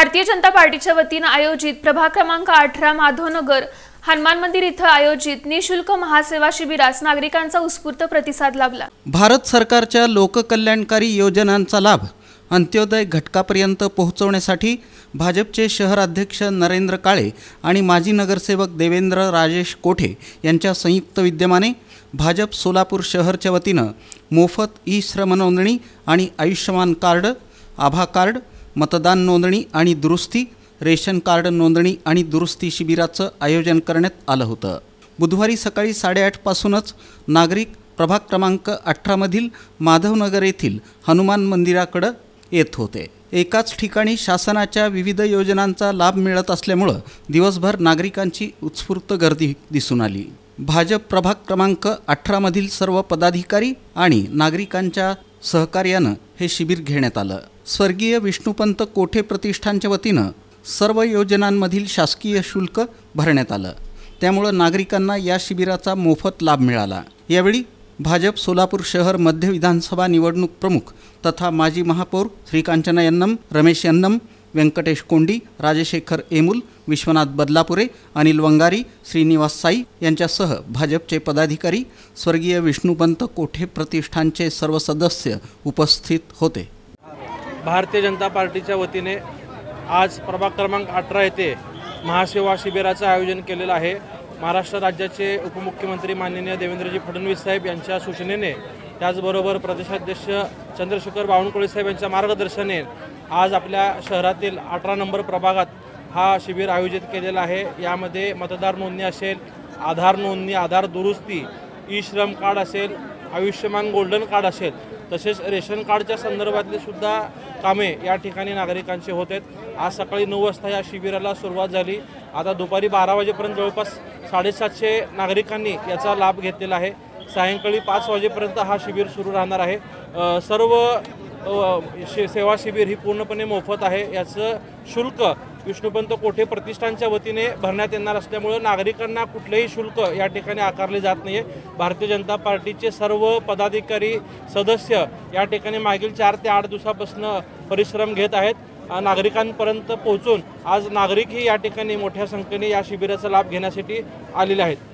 भारतीय जनता पार्टीच्या वतीने आयोजित प्रभाग क्रमांक 18 माधवनगर हनुमान मंदिर इथं आयोजित निःशुल्क महासेवा शिबिरास नागरिकांचा उत्स्फूर्त प्रतिसाद लाभला। भारत सरकारच्या लोककल्याणकारी योजनांचा लाभ अंत्योदय घटकापर्यंत पोहोचवण्यासाठी भाजपचे शहर अध्यक्ष नरेंद्र काळे आणि माजी नगरसेवक देवेंद्र राजेश कोठे यांच्या संयुक्त विद्यमाने भाजप सोलापूर शहरच्या वतीनं मोफत ई-श्रम नोंदणी आणि आयुष्यमान कार्ड, आभा कार्ड, मतदान नोंदणी आणि दुरुस्ती, रेशन कार्ड नोंदणी आणि दुरुस्ती शिबिराचं आयोजन करण्यात आलं होतं। बुधवारी सकाळी 8:30 पासूनच नागरिक प्रभाग क्रमांक 18 मधील माधवनगर येथील हनुमान मंदिराकडे येत होते। एकाच ठिकाणी शासनाच्या विविध योजनांचा लाभ मिळत असल्यामुळे दिवसभर नागरिकांची उत्स्फूर्त गर्दी दिसून आली। भाजप प्रभाग क्रमांक 18 मधील सर्व पदाधिकारी आणि नागरिकांच्या सहकार्यानं हे शिबिर घेण्यात आलं। स्वर्गीय विष्णुपंत कोठे प्रतिष्ठानच्या वतीनं सर्व योजनांमधील शासकीय शुल्क भरण्यात आलं, त्यामुळे नागरिकांना या शिबिराचा मोफत लाभ मिळाला। यावेळी भाजप सोलापूर शहर मध्य विधानसभा निवडणूक प्रमुख तथा माजी महापौर श्रीकांचना यन्नम, रमेश यन्नम, व्यंकटेश कोंडी, राजशेखर एमुल, विश्वनाथ बदलापुरे, अनिल वंगारी, श्रीनिवास साई यांच्यासह भाजपचे पदाधिकारी, स्वर्गीय विष्णुपंत कोठे प्रतिष्ठानचे सर्व सदस्य उपस्थित होते। भारतीय जनता पार्टीच्या वतीने आज प्रभाग क्रमांक 18 येथे महासेवा शिबिराचं आयोजन केलेलं आहे। महाराष्ट्र राज्याचे उपमुख्यमंत्री माननीय देवेंद्रजी फडणवीस साहेब यांच्या सूचनेने, त्याचबरोबर प्रदेशाध्यक्ष चंद्रशेखर बावनकुळे साहेब यांच्या मार्गदर्शनाने आज आपल्या शहरातील 18 नंबर प्रभागात हा शिबिर आयोजित केलेला आहे। यामध्ये मतदार नोंदणी असेल, आधार नोंदणी, आधार दुरुस्ती, ई-श्रम कार्ड असेल, आयुष्यमान गोल्डन कार्ड असेल, तसेच रेशन कार्डच्या संदर्भातले सुद्धा कामे या ठिकाणी नागरिकांचे होत आहेत। आज सकाळी 9 वाजता या शिबिराला सुरुवात झाली। आता दुपारी 12 वाजेपर्यंत जवळपास 750 नागरिकांनी याचा लाभ घेतलेला आहे। सायंकाळी 5 वाजेपर्यंत हा शिबिर सुरू राहणार आहे। सर्व सेवा शिबिर ही पूर्णपणे मोफत आहे। याचं शुल्क विष्णुपंत कोठे प्रतिष्ठानच्या वतीने भरण्यात येणार असल्यामुळे नागरिकांना कुठलेही शुल्क या ठिकाणी आकारले जात नाही आहे। भारतीय जनता पार्टीचे सर्व पदाधिकारी, सदस्य या ठिकाणी मागील 4 ते 8 दिवसापासून परिश्रम घेत आहेत। नागरिकांपर्यंत पोहोचून आज नागरिकही या ठिकाणी मोठ्या संख्येने या शिबिराचा लाभ घेण्यासाठी आलेले आहेत।